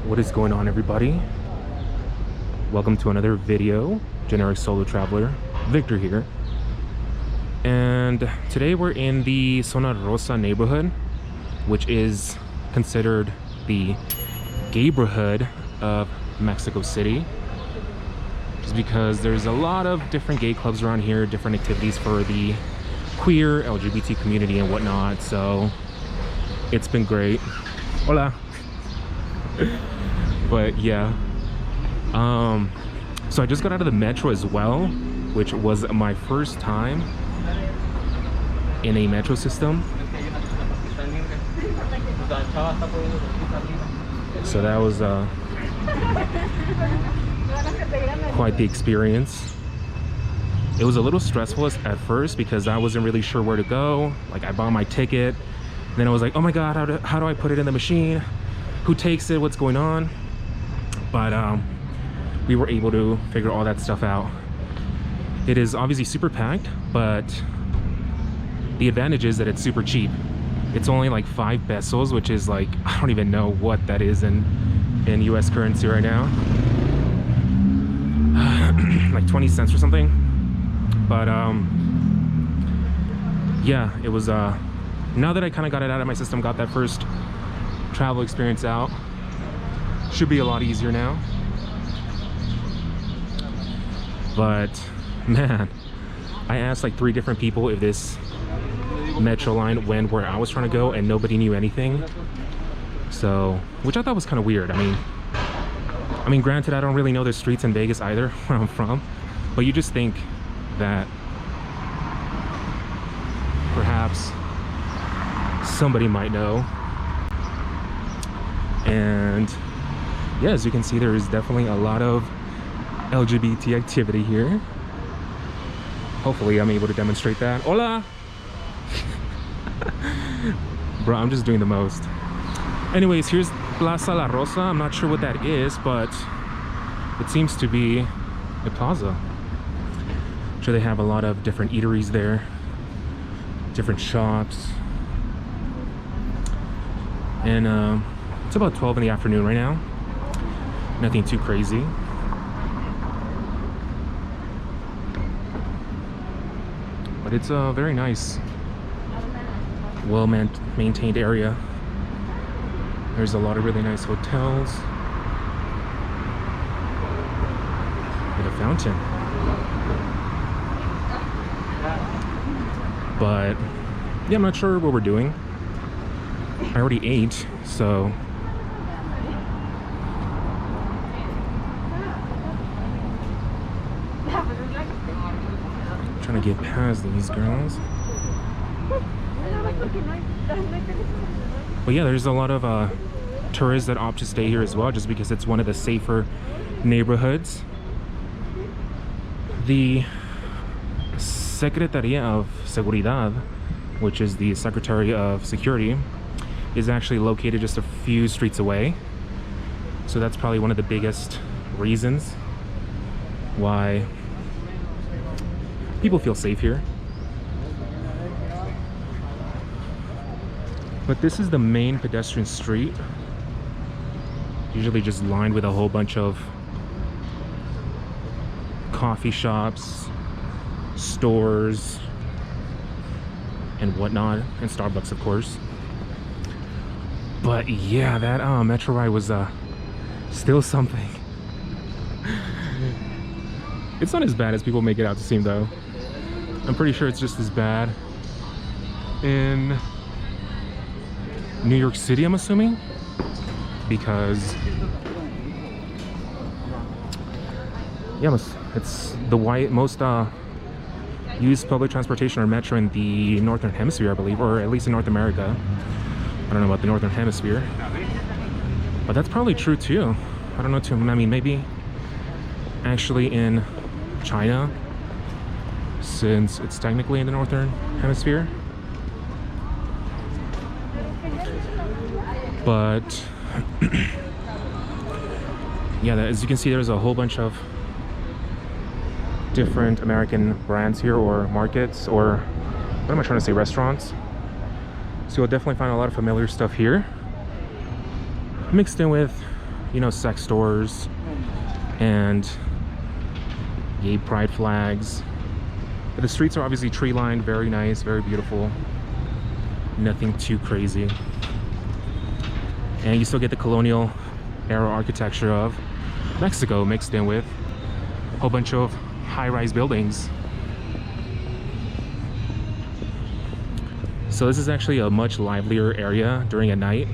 What is going on, everybody? Welcome to another video. Generic solo traveler Victor here, and today we're in the Zona Rosa neighborhood, which is considered the gayborhood of Mexico City, just because there's a lot of different gay clubs around here, different activities for the queer LGBT community and whatnot. So it's been great. Hola. But yeah, so I just got out of the metro as well, which was my first time in a metro system. So that was quite the experience. It was a little stressful at first because I wasn't really sure where to go. Like, I bought my ticket, and then I was like, oh my god, how do I put it in the machine? Who takes it? What's going on? But we were able to figure all that stuff out. It is obviously super packed, but the advantage is that it's super cheap. It's only like 5 pesos, which is like, I don't even know what that is in US currency right now. Like 20 cents or something. But yeah, it was now that I kind of got it out of my system, got that first travel experience out, should be a lot easier now. But man, I asked like 3 different people if this metro line went where I was trying to go, and nobody knew anything. So, which I thought was kind of weird. I mean, granted, I don't really know the streets in Vegas either, where I'm from, but you just think that perhaps somebody might know. And yeah, as you can see, there is definitely a lot of LGBT activity here. Hopefully I'm able to demonstrate that. Hola! Bro, I'm just doing the most. Anyways, here's Plaza La Rosa. I'm not sure what that is, but it seems to be a plaza. I'm sure they have a lot of different eateries there, different shops. And it's about 12 in the afternoon right now. Nothing too crazy. But it's a very nice, well-maintained area. There's a lot of really nice hotels with a fountain. But yeah, I'm not sure what we're doing. I already ate, so trying to get past these girls. But yeah, there's a lot of tourists that opt to stay here as well, just because it's one of the safer neighborhoods. The Secretaría of Seguridad, which is the Secretary of Security, is actually located just a few streets away. So that's probably one of the biggest reasons why people feel safe here. But this is the main pedestrian street, usually just lined with a whole bunch of coffee shops, stores, and whatnot, and Starbucks, of course. But yeah, that metro ride was still something. It's not as bad as people make it out to seem, though. I'm pretty sure it's just as bad in New York City, I'm assuming, because yeah, it's the most used public transportation or metro in the Northern Hemisphere, I believe, or at least in North America. I don't know about the Northern Hemisphere, but that's probably true too. I don't know too. I mean, maybe actually in China, since it's technically in the Northern Hemisphere. But yeah, as you can see, there's a whole bunch of different American brands here, or markets, or what am I trying to say, restaurants. So you'll definitely find a lot of familiar stuff here, mixed in with, you know, sex stores and gay pride flags. But the streets are obviously tree lined, very nice, very beautiful. Nothing too crazy. And you still get the colonial era architecture of Mexico mixed in with a whole bunch of high-rise buildings. So this is actually a much livelier area during a night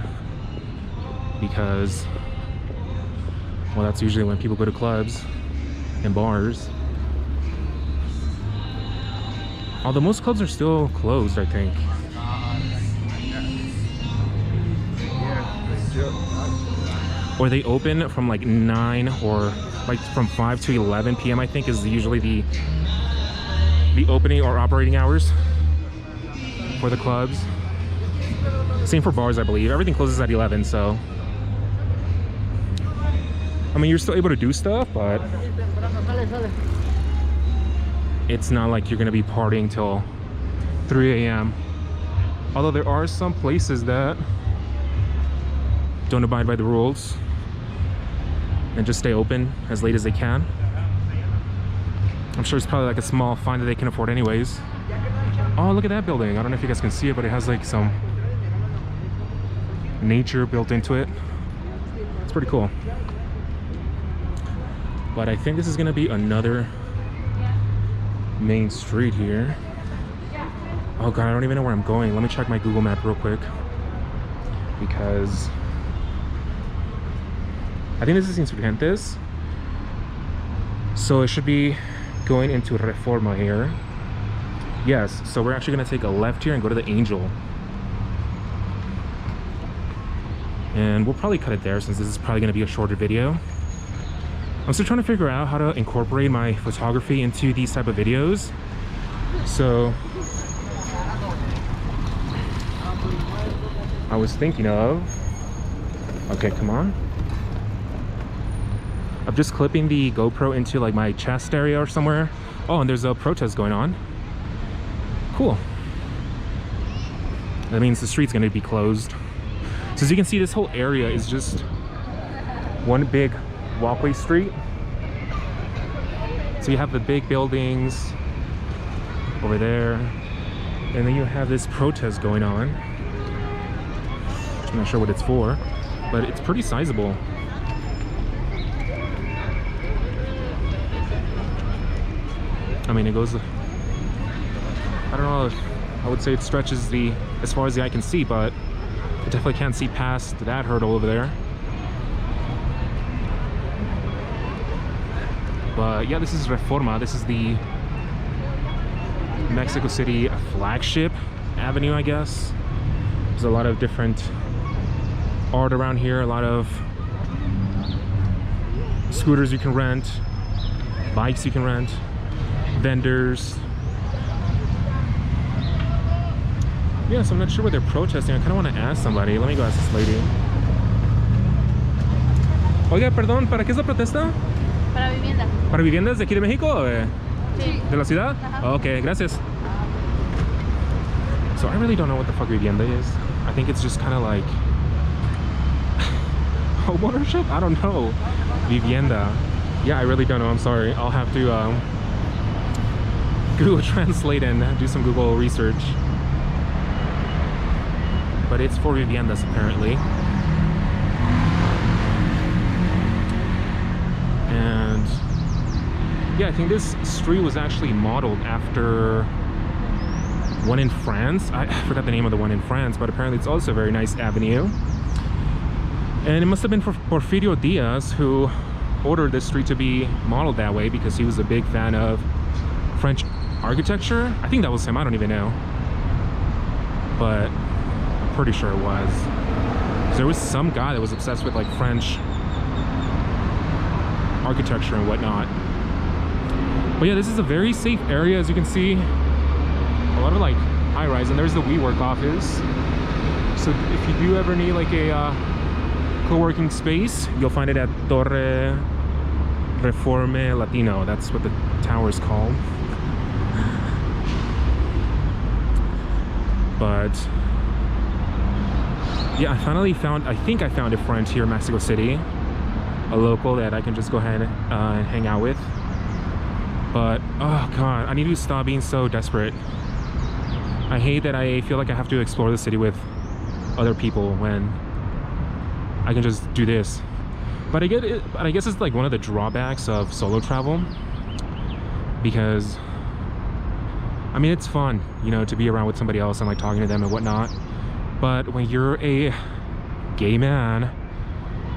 because, well, that's usually when people go to clubs and bars. Although most clubs are still closed, I think. Or they open from like 9 or like from 5 to 11 p.m. I think is usually the opening or operating hours for the clubs. Same for bars, I believe. Everything closes at 11, so I mean, you're still able to do stuff, but it's not like you're gonna be partying till 3 a.m. Although there are some places that don't abide by the rules and just stay open as late as they can. I'm sure it's probably like a small fine that they can afford anyways. Oh, look at that building. I don't know if you guys can see it, but it has like some nature built into it. It's pretty cool. But I think this is gonna be another main street here. Oh god, I don't even know where I'm going. Let me check my Google map real quick, because I think this is Insurgentes, so it should be going into Reforma here. Yes, so we're actually gonna take a left here and go to the Angel, and we'll probably cut it there since this is probably gonna be a shorter video. I'm still trying to figure out how to incorporate my photography into these type of videos. So I was thinking of, okay, come on, of just clipping the GoPro into like my chest area or somewhere. Oh, and there's a protest going on. Cool. That means the street's gonna be closed. So as you can see, this whole area is just one big walkway street. So you have the big buildings over there, and then you have this protest going on. I'm not sure what it's for, but it's pretty sizable. I mean, it goes, I don't know if I would say it stretches as far as the eye can see, but I definitely can't see past that hurdle over there. But yeah, this is Reforma. This is the Mexico City flagship avenue, I guess. There's a lot of different art around here, a lot of scooters you can rent, bikes you can rent, vendors. Yeah, so I'm not sure what they're protesting. I kind of want to ask somebody. Let me go ask this lady. Oiga, perdón, ¿para qué es la protesta? Para vivienda. ¿Para viviendas de aquí de México? Sí. ¿De la ciudad? Ajá. Okay, gracias. So I really don't know what the fuck vivienda is. I think it's just kind of like homeownership? I don't know. Vivienda. Yeah, I really don't know. I'm sorry. I'll have to Google Translate and do some Google research. But it's for viviendas apparently. And yeah, I think this street was actually modeled after one in France. I forgot the name of the one in France, but apparently it's also a very nice avenue. And it must have been for Porfirio Diaz who ordered this street to be modeled that way because he was a big fan of French architecture. I think that was him, I don't even know. But I'm pretty sure it was. So there was some guy that was obsessed with like French architecture and whatnot. But yeah, this is a very safe area, as you can see. A lot of like high-rise, and there's the WeWork office. So if you do ever need like a co-working space, you'll find it at Torre Reforme Latino. That's what the tower is called. But yeah, I think I found a friend here in Mexico City. a local that I can just go ahead and hang out with. But oh god, I need to stop being so desperate. I hate that I feel like I have to explore the city with other people when I can just do this. But I get it, but I guess it's like one of the drawbacks of solo travel, because I mean, it's fun, you know, to be around with somebody else and like talking to them and whatnot. But when you're a gay man,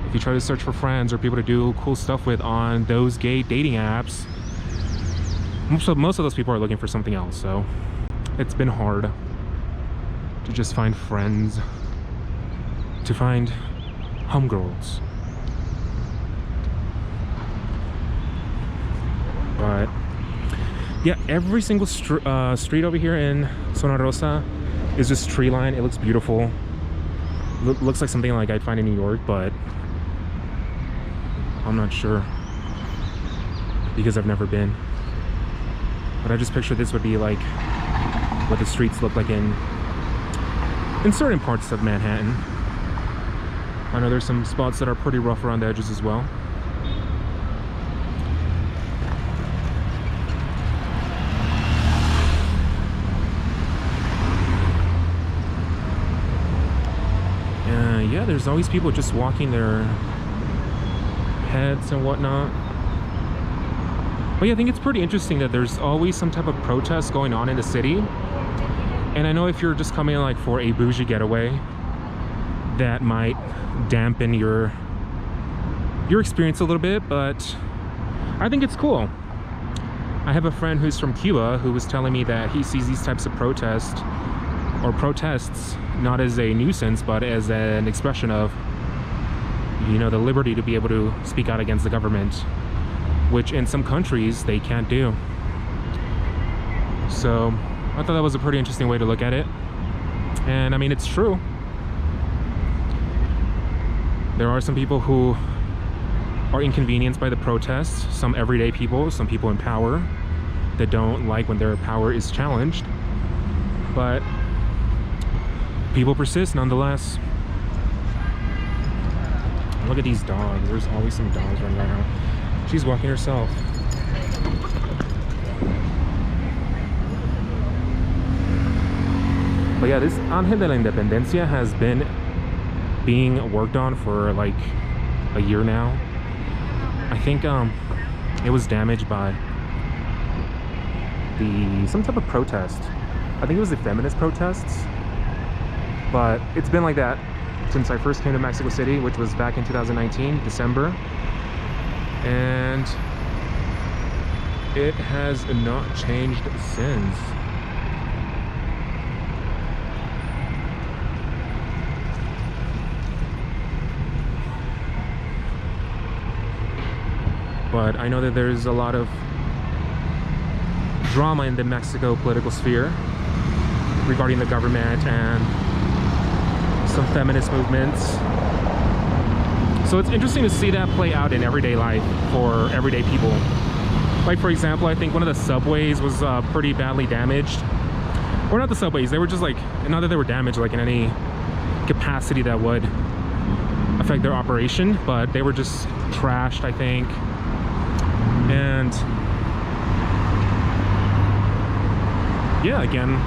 if you try to search for friends or people to do cool stuff with on those gay dating apps, most of those people are looking for something else. So it's been hard to just find friends, to find homegirls. But yeah, every single street over here in Zona Rosa is just tree line. It looks beautiful. Looks like something like I'd find in New York, but I'm not sure because I've never been. But I just picture this would be like what the streets look like in certain parts of Manhattan. I know there's some spots that are pretty rough around the edges as well. Yeah, there's always people just walking their pets and whatnot. But yeah, I think it's pretty interesting that there's always some type of protest going on in the city. And I know if you're just coming like for a bougie getaway, that might dampen your experience a little bit, but I think it's cool. I have a friend who's from Cuba who was telling me that he sees these types of protests not as a nuisance, but as an expression of, you know, the liberty to be able to speak out against the government, which in some countries they can't do. So I thought that was a pretty interesting way to look at it. And I mean, it's true. There are some people who are inconvenienced by the protests, some everyday people, some people in power that don't like when their power is challenged. But people persist nonetheless. Look at these dogs. There's always some dogs running around. She's walking herself. But yeah, this Ángel de la Independencia has been being worked on for like a year now. I think it was damaged by some type of protest. I think it was the feminist protests. But it's been like that since I first came to Mexico City, which was back in 2019, December. And it has not changed since. But I know that there's a lot of drama in the Mexico political sphere regarding the government and some feminist movements. So it's interesting to see that play out in everyday life for everyday people. Like, for example, I think one of the subways was pretty badly damaged. Or not the subways, they were just like, not that they were damaged like in any capacity that would affect their operation, but they were just trashed, I think. And yeah, again,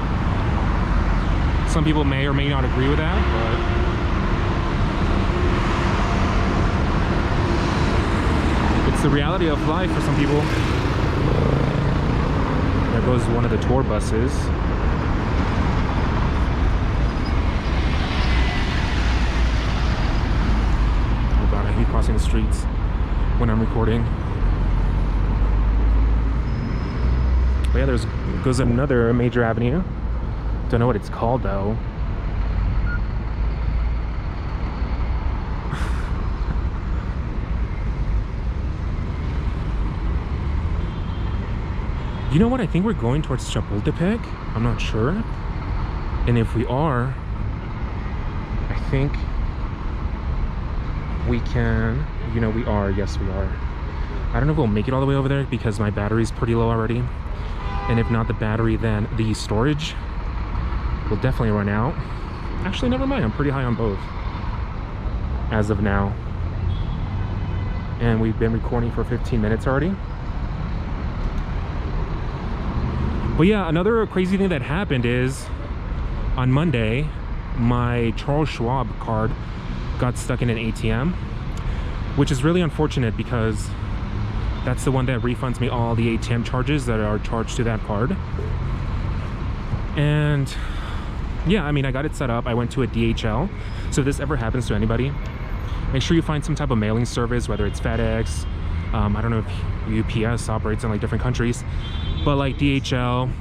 some people may or may not agree with that, but it's the reality of life for some people. There goes one of the tour buses. Oh god, I hate crossing the streets when I'm recording. But yeah, there's goes another major avenue. Don't know what it's called though. You know what? I think we're going towards Chapultepec. I'm not sure. And if we are, I think we can, you know, we are. Yes, we are. I don't know if we'll make it all the way over there because my battery's pretty low already. And if not the battery, then the storage will definitely run out. Actually, never mind. I'm pretty high on both as of now. and we've been recording for 15 minutes already. But yeah, another crazy thing that happened is on Monday, my Charles Schwab card got stuck in an ATM, which is really unfortunate because that's the one that refunds me all the ATM charges that are charged to that card. And yeah, I mean, I got it set up. I went to a DHL. So if this ever happens to anybody, make sure you find some type of mailing service, whether it's FedEx, I don't know if UPS operates in like different countries, but like DHL,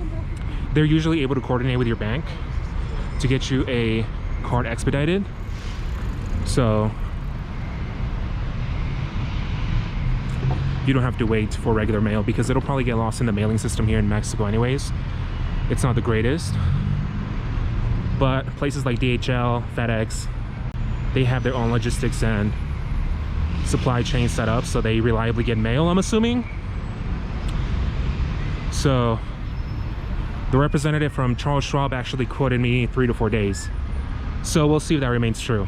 they're usually able to coordinate with your bank to get you a card expedited. So you don't have to wait for regular mail, because it'll probably get lost in the mailing system here in Mexico anyways. It's not the greatest, but places like DHL, FedEx, they have their own logistics and supply chain set up, so they reliably get mail, I'm assuming. So the representative from Charles Schwab actually quoted me 3 to 4 days. So we'll see if that remains true.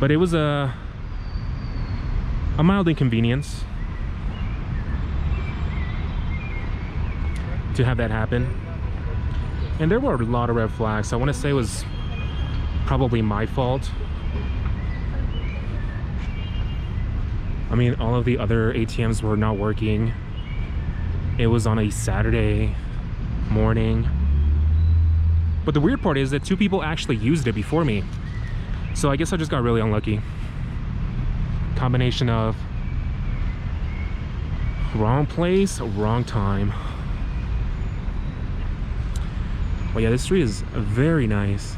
But it was a mild inconvenience to have that happen. And there were a lot of red flags. I want to say it was probably my fault. I mean, all of the other ATMs were not working. It was on a Saturday morning. But the weird part is that 2 people actually used it before me. So I guess I just got really unlucky. Combination of wrong place, wrong time. Well, yeah, this street is very nice.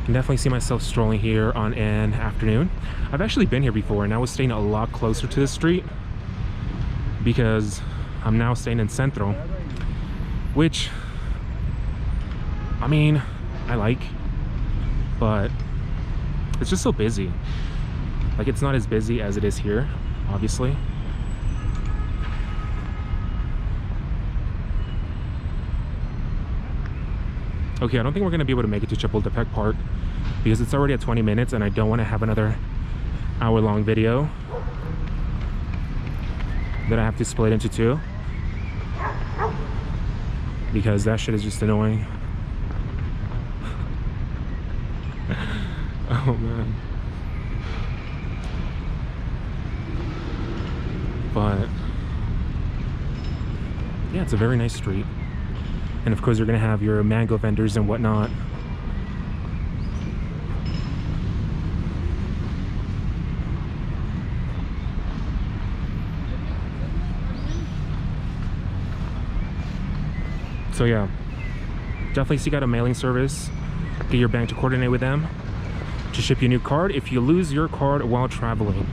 I can definitely see myself strolling here on an afternoon. I've actually been here before, and I was staying a lot closer to this street because I'm now staying in Centro, which, I mean, I like, but it's just so busy. Like, it's not as busy as it is here, obviously. Okay, I don't think we're gonna be able to make it to Chapultepec Park because it's already at 20 minutes and I don't want to have another hour-long video that I have to split into 2, because that shit is just annoying. Oh man. But yeah, it's a very nice street. And of course you're gonna have your mango vendors and whatnot. So yeah, definitely seek out a mailing service. Get your bank to coordinate with them to ship you a new card if you lose your card while traveling.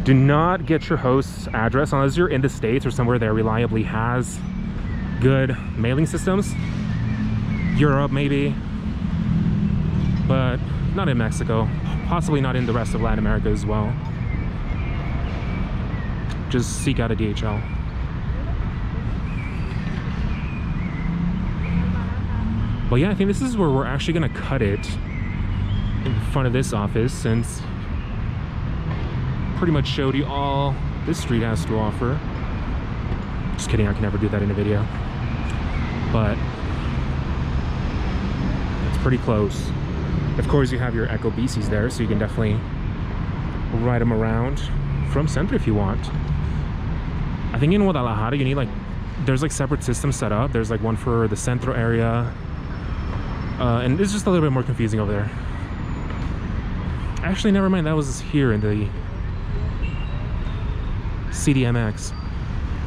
Do not get your host's address unless you're in the States or somewhere that reliably has good mailing systems. Europe maybe, but not in Mexico, possibly not in the rest of Latin America as well. Just seek out a DHL. But yeah, I think this is where we're actually gonna cut it, in front of this office, since pretty much showed you all this street has to offer. Just kidding, I can never do that in a video. But it's pretty close. Of course, you have your Echo BCs there, so you can definitely ride them around from Centro if you want. I think in Guadalajara, you need like, there's like separate systems set up. There's like one for the Centro area. And it's just a little bit more confusing over there. Actually, never mind, that was here in the CDMX,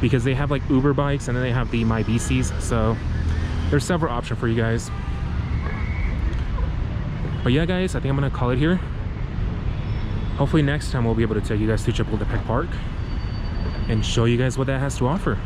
because they have like Uber bikes and then they have the My BCs, so there's several options for you guys. But yeah guys, I think I'm gonna call it here. Hopefully next time we'll be able to take you guys to Chapultepec Park and show you guys what that has to offer.